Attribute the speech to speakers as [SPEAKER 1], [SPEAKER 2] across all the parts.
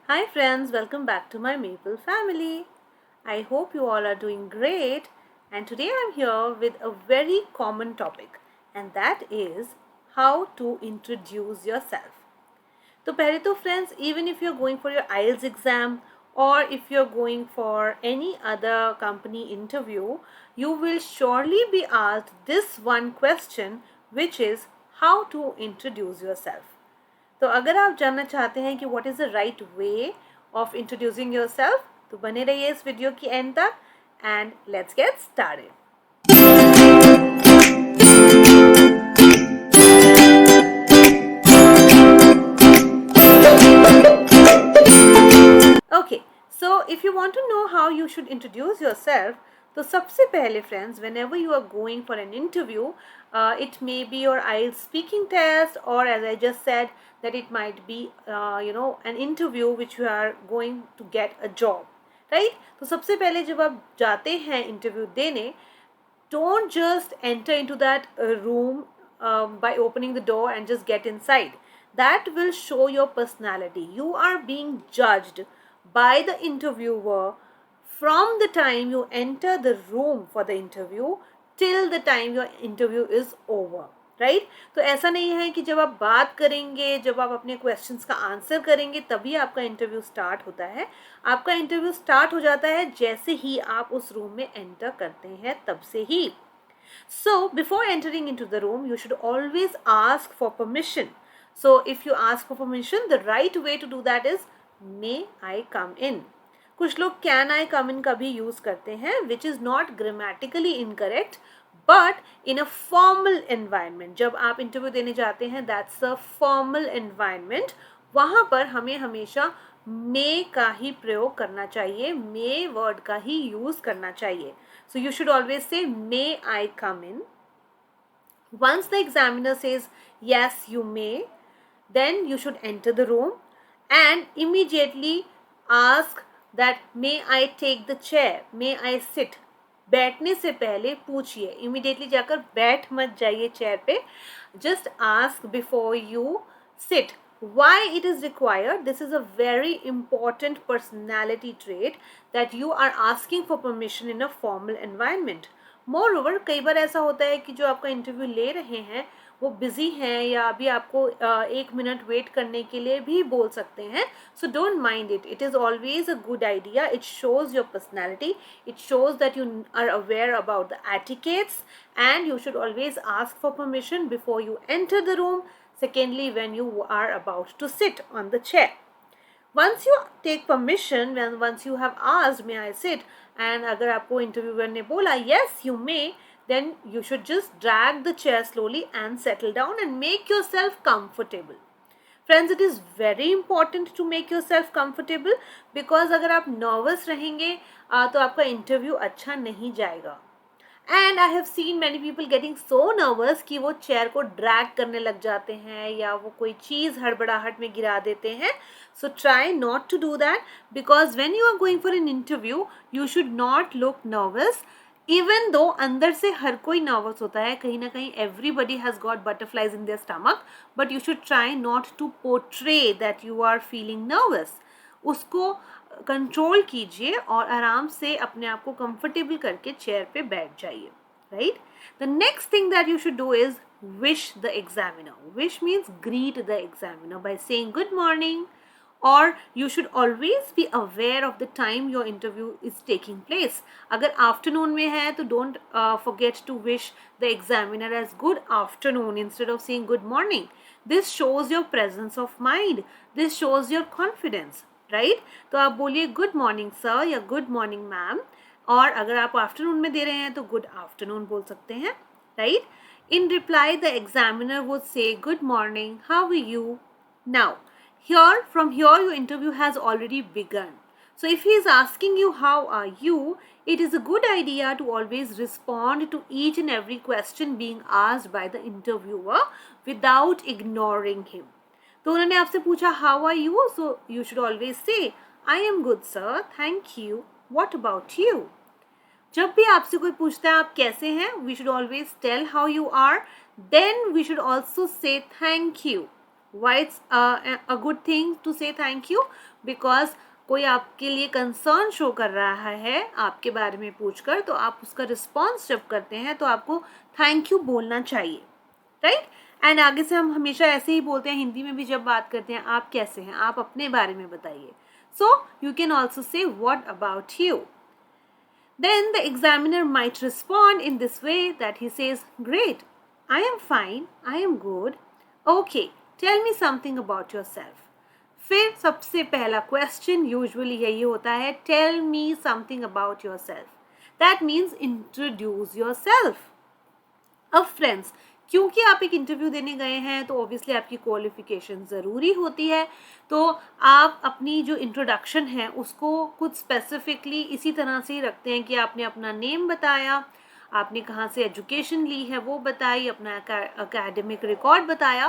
[SPEAKER 1] Hi friends, welcome back to my Maple family. I hope you all are doing great, and today I'm here with a very common topic, and that is how to introduce yourself. तो पहले तो friends, even if you're going for your IELTS exam or if you're going for any other company interview, you will surely be asked this one question, which is how to introduce yourself. तो अगर आप जानना चाहते हैं कि what is the right way of introducing yourself तो बने रहिए इस वीडियो की एंड तक and let's get started. Okay, so if you want to know how you should introduce yourself, तो सबसे पहले friends, whenever you are going for an interview, it may be your IELTS speaking test, or as I just said, that it might be an interview which you are going to get a job, right? तो सबसे पहले जब आप जाते हैं interview देने, don't just enter into that room by opening the door and just get inside. That will show your personality. You are being judged by the interviewer from the time you enter the room for the interview till the time your interview is over. Right तो ऐसा नहीं है कि जब आप बात करेंगे, जब आप अपने क्वेश्चंस का आंसर करेंगे तभी आपका इंटरव्यू स्टार्ट होता है. आपका इंटरव्यू स्टार्ट हो जाता है जैसे ही आप उस रूम में एंटर करते हैं, तब से ही. So before entering into the room, you should always ask for permission. So if you ask for permission, the right way to do that is may I come in. कुछ लोग can I come in का भी use करते हैं, which is not grammatically incorrect, but in a formal environment. जब आप interview देने जाते हैं, that's a formal environment. वहाँ पर हमें हमेशा may का ही प्रयोग करना चाहिए, may word का ही यूज करना चाहिए. So you should always say may I come in. Once the examiner says yes you may, then you should enter the room and immediately ask that may I take the chair, may I sit. बैठने से पहले पूछिए, immediately जाकर बैठ मत जाइए chair पे. Just ask before you sit. Why it is required? This is a very important personality trait that you are asking for permission in a formal environment. Moreover, कई बार ऐसा होता है कि जो आपका इंटरव्यू ले रहे हैं वो बिजी हैं या अभी आपको 1 मिनट वेट करने के लिए भी बोल सकते हैं. So don't mind it. It is always a good idea. It shows your personality. It shows that you are aware about the etiquettes and you should always ask for permission before you enter the room. Secondly, when you are about to sit on the chair. Once you take permission, once you have asked may I sit, and अगर आपको interviewer ने बोला yes you may, then you should just drag the chair slowly and settle down and make yourself comfortable. Friends, it is very important to make yourself comfortable because अगर आप nervous रहेंगे तो आपका interview अच्छा नहीं जाएगा. And I have seen many people getting so nervous कि वो चेयर को ड्रैग करने लग जाते हैं या वो कोई चीज़ हड़बड़ाहट में गिरा देते हैं. So try not to do that because when you are going for an interview you should not look nervous. Even though अंदर से हर कोई नर्वस होता है, कहीं ना कहीं everybody has got butterflies in their stomach, but you should try not to portray that you are feeling nervous. उसको control कीजिए और आराम से अपने आप को कंफर्टेबल करके चेयर पे बैठ जाइए. Right. The next thing that you should do is wish the examiner. Wish means greet the examiner by saying good morning. और you should always be aware of the time your interview is taking place. अगर afternoon में है तो don't forget to wish the examiner as good afternoon instead of saying good morning. This shows your presence of mind. This shows your confidence. Right. तो आप बोलिए good morning sir या good morning ma'am, और अगर आप afternoon में दे रहे हैं तो गुड आफ्टरनून बोल सकते हैं. Right. In reply the examiner would say good morning, how are you. Now here from here your interview has already begun. So if he is asking you how are you, it is a good idea to always respond to each and every question being asked by the interviewer without ignoring him. तो उन्होंने आपसे पूछा how are you, so you should always say I am good sir, thank you, what about you. जब भी आपसे कोई पूछता है आप कैसे हैं, we should always tell how you are, then we should also say thank you. Why it's a good thing to say thank you? Because कोई आपके लिए कंसर्न शो कर रहा है आपके बारे में पूछकर, तो आप उसका रिस्पॉन्स जब करते हैं तो आपको थैंक यू बोलना चाहिए, राइट? एंड आगे से हम हमेशा ऐसे ही बोलते हैं हिंदी में भी जब बात करते हैं, आप कैसे हैं, आप अपने बारे में बताइए. So you can also say what about you. Then the examiner might respond in this way that he says, Great, I am fine, I am good. Okay, tell me something about yourself. फिर सबसे पहला question usually यही होता है, tell me something about yourself. That means introduce yourself. अब friends, क्योंकि आप एक इंटरव्यू देने गए हैं तो ऑब्वियसली आपकी क्वालिफिकेशन ज़रूरी होती है. तो आप अपनी जो इंट्रोडक्शन है उसको कुछ स्पेसिफिकली इसी तरह से ही रखते हैं कि आपने अपना नेम बताया, आपने कहाँ से एजुकेशन ली है वो बताई, अपना एकेडमिक रिकॉर्ड बताया.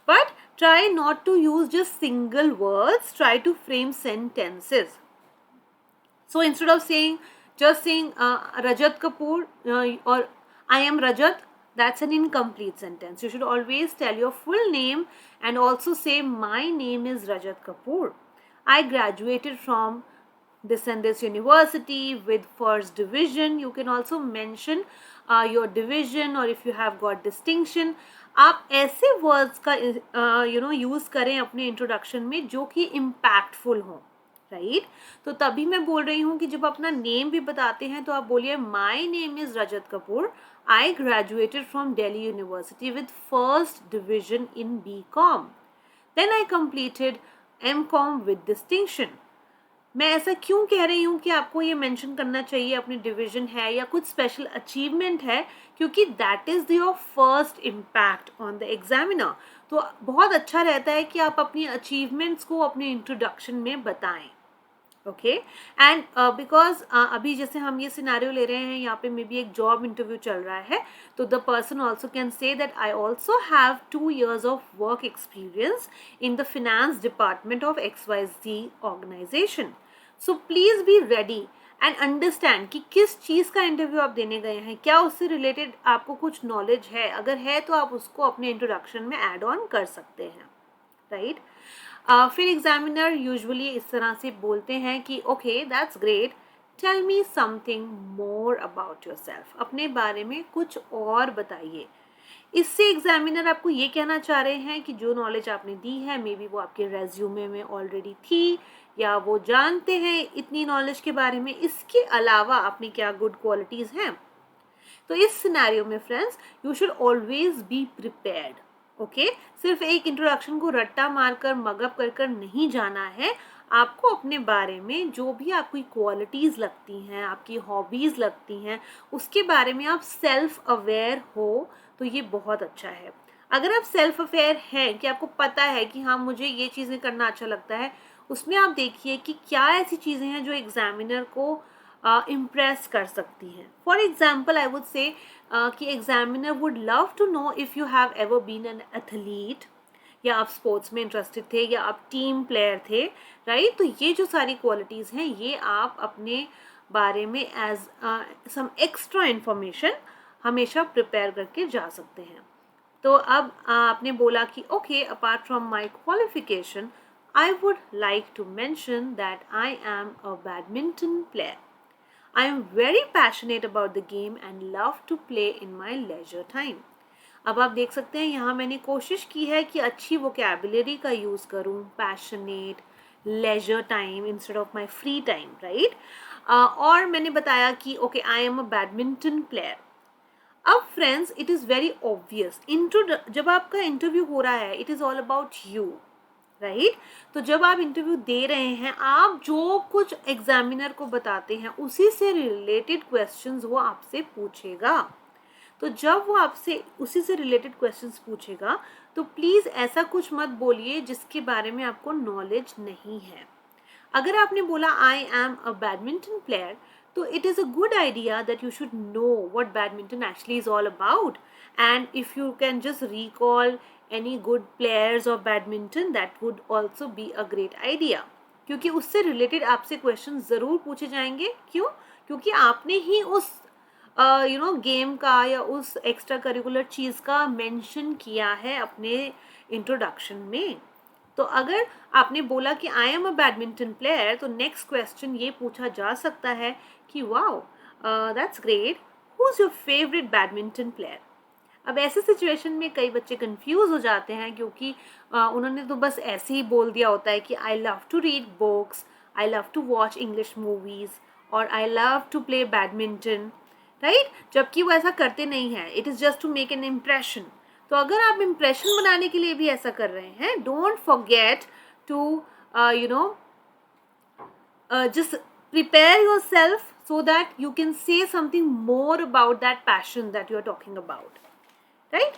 [SPEAKER 1] But try not to use just single words, try to frame sentences. So instead of saying, just saying Rajat Kapoor or I am Rajat, that's an incomplete sentence. You should always tell your full name and also say my name is Rajat Kapoor. I graduated from this and this university with first division. You can also mention your division or if you have got distinction. आप ऐसे words का use करें अपने introduction में जो कि impactful हों, right? तो तभी मैं बोल रही हूँ कि जब अपना नेम भी बताते हैं तो आप बोलिए my name is Rajat Kapoor, I graduated from Delhi university with first division in BCom, then I completed MCom with distinction. मैं ऐसा क्यों कह रही हूँ कि आपको ये मेंशन करना चाहिए अपनी डिवीजन है या कुछ स्पेशल अचीवमेंट है, क्योंकि that is your first impact on the examiner. तो बहुत अच्छा रहता है कि आप अपनी अचीवमेंट्स को अपने इंट्रोडक्शन में बताएं. ओके, एंड बिकॉज अभी जैसे हम ये सिनेरियो ले रहे हैं, यहाँ पे मे बी एक जॉब इंटरव्यू चल रहा है, तो the person also can say that I also have 2 years of work experience in the finance department of XYZ organisation. So please be ready and understand कि किस चीज़ का इंटरव्यू आप देने गए हैं, क्या उससे रिलेटेड आपको कुछ नॉलेज है. अगर है तो आप उसको अपने इंट्रोडक्शन में ऐड ऑन कर सकते हैं, राइट? फिर एग्जामिनर यूजुअली इस तरह से बोलते हैं कि okay that's great, tell me something more about yourself. अपने बारे में कुछ और बताइए. इससे एग्जामिनर आपको ये कहना चाह रहे हैं कि जो नॉलेज आपने दी है मे बी वो आपके रेज्यूमे में ऑलरेडी थी या वो जानते हैं इतनी नॉलेज के बारे में, इसके अलावा अपनी क्या गुड क्वालिटीज़ हैं. तो इस सिनेरियो में friends you should always be prepared. Okay, सिर्फ एक इंट्रोडक्शन को रट्टा मारकर मगअप कर नहीं जाना है. आपको अपने बारे में जो भी आपकी क्वालिटीज़ लगती हैं, आपकी हॉबीज़ लगती हैं, उसके बारे में आप सेल्फ अवेयर हो तो ये बहुत अच्छा है. अगर आप सेल्फ अवेयर हैं कि आपको पता है कि हाँ मुझे ये चीज़ें करना अच्छा लगता है, उसमें आप देखिए कि क्या ऐसी चीज़ें हैं जो एग्जामिनर को इम्प्रेस कर सकती हैं. For example I would say कि examiner would love to know if you have ever been an athlete, या आप स्पोर्ट्स में इंटरेस्टेड थे या आप टीम प्लेयर थे, राइट? तो ये जो सारी क्वालिटीज़ हैं ये आप अपने बारे में एज सम एक्स्ट्रा इन्फॉर्मेशन हमेशा प्रिपेयर करके जा सकते हैं. तो अब आपने बोला कि okay apart from my qualification I would like to mention that I am a badminton player. I am very passionate about the game and love to play in my leisure time. अब आप देख सकते हैं यहाँ मैंने कोशिश की है कि अच्छी वोकैबुलरी का यूज़ करूँ, passionate, leisure time instead of my free time, right? और मैंने बताया कि okay I am a badminton player. अब friends it is very obvious, जब आपका इंटरव्यू हो रहा है it is all about you, right? तो जब आप इंटरव्यू दे रहे हैं, आप जो कुछ एग्जामिनर को बताते हैं उसी से रिलेटेड क्वेश्चंस वो आपसे पूछेगा. तो जब वो आपसे उसी से रिलेटेड क्वेश्चंस पूछेगा तो प्लीज़ ऐसा कुछ मत बोलिए जिसके बारे में आपको नॉलेज नहीं है. अगर आपने बोला आई एम अ बैडमिंटन प्लेयर, तो it is a good idea that you should know what badminton actually is all about, and if you can just recall any good players of badminton that would also be a great idea. क्योंकि उससे related आपसे question ज़रूर पूछे जाएंगे. क्यों? क्योंकि आपने ही उस गेम का या उस एक्स्ट्रा करिकुलर चीज़ का मेंशन किया है अपने इंट्रोडक्शन में। तो अगर आपने बोला कि आई एम अ बैडमिंटन प्लेयर, तो नेक्स्ट क्वेश्चन ये पूछा जा सकता है कि wow that's great, who is your favourite badminton player. अब ऐसे सिचुएशन में कई बच्चे कंफ्यूज हो जाते हैं, क्योंकि उन्होंने तो बस ऐसे ही बोल दिया होता है कि I love to read books, I love to watch English movies, और I love to play badminton, right, जबकि वो ऐसा करते नहीं हैं। It is just to make an impression. तो अगर आप इम्प्रेशन बनाने के लिए भी ऐसा कर रहे हैं, don't forget to you know just prepare yourself so that you can say something more about that passion that you are talking about, right?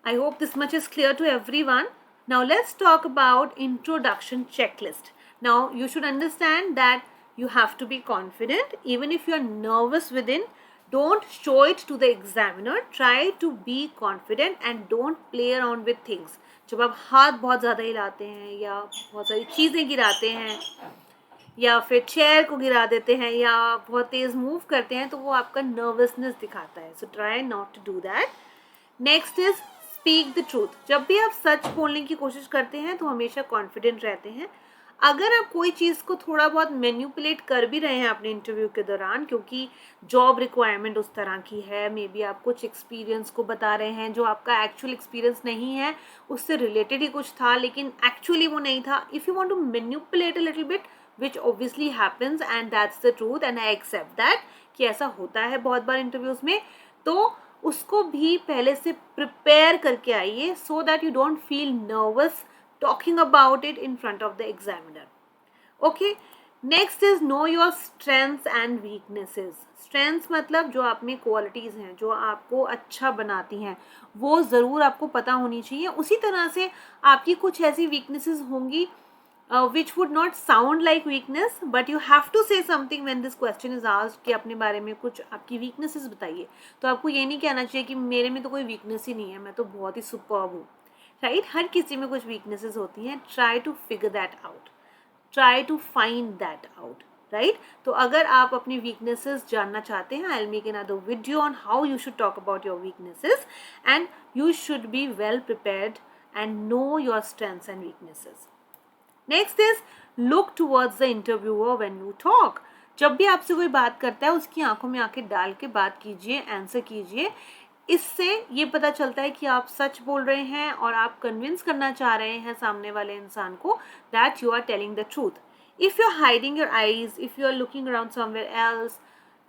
[SPEAKER 1] I hope this much is clear to everyone. Now let's talk about introduction checklist. Now you should understand that you have to be confident even if you are nervous within. Don't show it to the examiner. Try to be confident and don't play around with things. जब आप हाथ बहुत ज़्यादा हिलाते हैं या बहुत सारी चीज़ें गिराते हैं या फिर चेयर को गिरा देते हैं या बहुत तेज़ मूव करते हैं, तो वो आपका नर्वसनेस दिखाता है. So try not to do that. Next is speak the truth. जब भी आप सच बोलने की कोशिश करते हैं तो हमेशा कॉन्फिडेंट रहते हैं. अगर आप कोई चीज़ को थोड़ा बहुत मैन्युपुलेट कर भी रहे हैं अपने इंटरव्यू के दौरान, क्योंकि जॉब रिक्वायरमेंट उस तरह की है, मे बी आप कुछ एक्सपीरियंस को बता रहे हैं जो आपका एक्चुअल एक्सपीरियंस नहीं है, उससे रिलेटेड ही कुछ था लेकिन एक्चुअली वो नहीं था. If you want to manipulate a little bit, which obviously happens and that's the truth and I accept that कि ऐसा होता है बहुत बार इंटरव्यूज में, तो उसको भी पहले से प्रिपेयर करके आइए so that you don't feel nervous talking about it in front of the examiner. Okay, next is know your strengths and weaknesses. Strengths मतलब जो आप में क्वालिटीज़ हैं, जो आपको अच्छा बनाती हैं, वो ज़रूर आपको पता होनी चाहिए. उसी तरह से आपकी कुछ ऐसी weaknesses होंगी which would not sound like weakness, but you have to say something when this question is asked कि अपने बारे में कुछ आपकी weaknesses बताइए. तो आपको ये नहीं कहना चाहिए कि मेरे में तो कोई weakness ही नहीं है, मैं तो बहुत ही superb हूँ, right? हर किसी में कुछ weaknesses होती हैं. Try to figure that out. Try to find that out, right? तो अगर आप अपनी weaknesses जानना चाहते हैं, I'll make another video on how you should talk about your weaknesses, and you should be well prepared and know your strengths and weaknesses. Next is look towards the interviewer when you talk. जब भी आपसे कोई बात करता है उसकी आंखों में आंखें डाल के बात कीजिए, आंसर कीजिए. इससे ये पता चलता है कि आप सच बोल रहे हैं और आप कन्विंस करना चाह रहे हैं सामने वाले इंसान को that you are telling the truth. If you are hiding your eyes, if you are looking around somewhere else,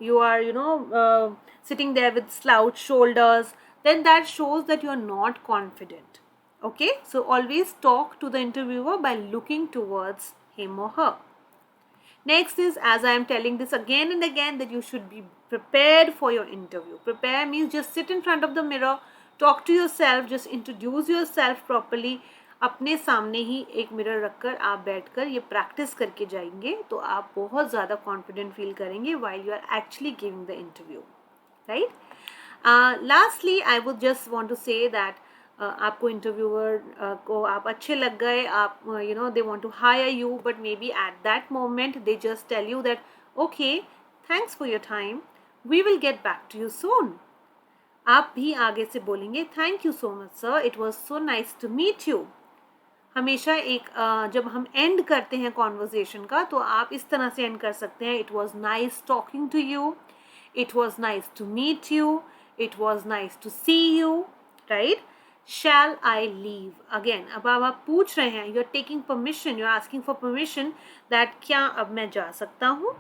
[SPEAKER 1] you are sitting there with slouched shoulders, then that shows that you are not confident. Okay, so always talk to the interviewer by looking towards him or her. Next is, as I am telling this again and again, that you should be prepared for your interview. Prepare means just sit in front of the mirror, talk to yourself, just introduce yourself properly. अपने सामने ही एक mirror रखकर आप बैठकर ये practice करके जाएंगे तो आप बहुत ज़्यादा कॉन्फिडेंट फील करेंगे while you are actually giving the interview, right? Lastly, I would just want to say that आपको इंटरव्यूअर को आप अच्छे लग गए, आप they want to hire you, but maybe at that moment they just tell you that okay, thanks for your time, we will get back to you soon. आप भी आगे से बोलेंगे thank you so much sir, it was so nice to meet you. हमेशा एक जब हम and करते हैं कॉन्वर्जेशन का तो आप इस तरह से एंड कर सकते हैं, it was nice talking to you, it was nice to meet you, it was nice to see you, right? Shall I leave? Again, अब आप पूछ रहे हैं, you are taking permission, you are asking for permission that क्या अब मैं जा सकता हूँ?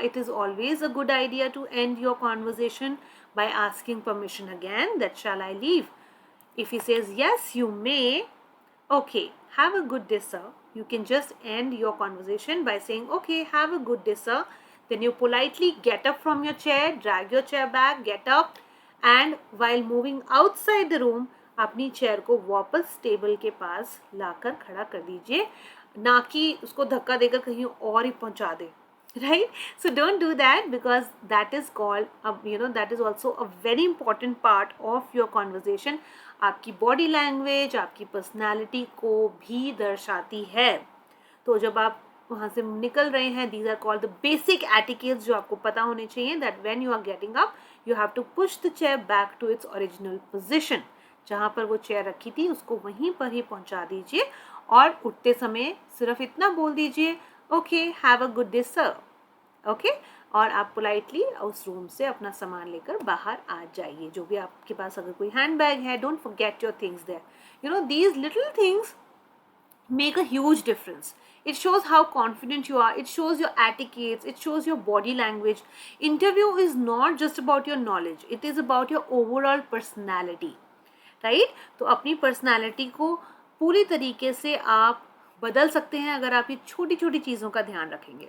[SPEAKER 1] It is always a good idea to end your conversation by asking permission again, that shall I leave? If he says yes, you may, okay, have a good day sir. You can just end your conversation by saying okay, have a good day sir. Then you politely get up from your chair, drag your chair back, get up, and while moving outside the room, अपनी chair को वापस table के पास लाकर खड़ा कर दीजिए, ना कि उसको धक्का देकर कहीं और ही पहुंचा दे, right? So don't do that because that is called that is also a very important part of your conversation. आपकी बॉडी लैंग्वेज आपकी पर्सनैलिटी को भी दर्शाती है. तो जब आप वहाँ से निकल रहे हैं, these are called the basic etiquettes जो आपको पता होने चाहिए, that when you are getting up you have to push the chair back to its original position. जहाँ पर वो चेयर रखी थी उसको वहीं पर ही पहुँचा दीजिए और उठते समय सिर्फ इतना बोल दीजिए, okay have a good day sir, okay, और आप पोलाइटली उस रूम से अपना सामान लेकर बाहर आ जाइए। जो भी आपके पास अगर कोई हैंड बैग है, don't forget your things there. You know these little things make a huge difference. It shows how confident you are, it shows your etiquettes, it shows your body language. Interview is not just about your knowledge, it is about your overall personality, right? तो अपनी personality को पूरी तरीके से आप बदल सकते हैं अगर आप ये छोटी छोटी चीज़ों का ध्यान रखेंगे,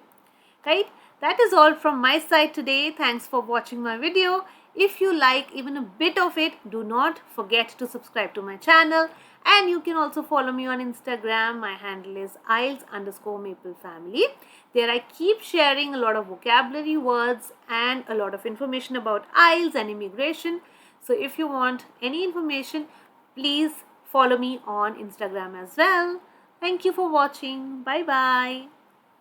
[SPEAKER 1] right? That is all from my side today. Thanks for watching my video. If you like even a bit of it, do not forget to subscribe to my channel, and you can also follow me on Instagram. My handle is IELTS_MapleFamily. There I keep sharing a lot of vocabulary words and a lot of information about IELTS and immigration. So if you want any information, please follow me on Instagram as well. Thank you for watching. Bye bye.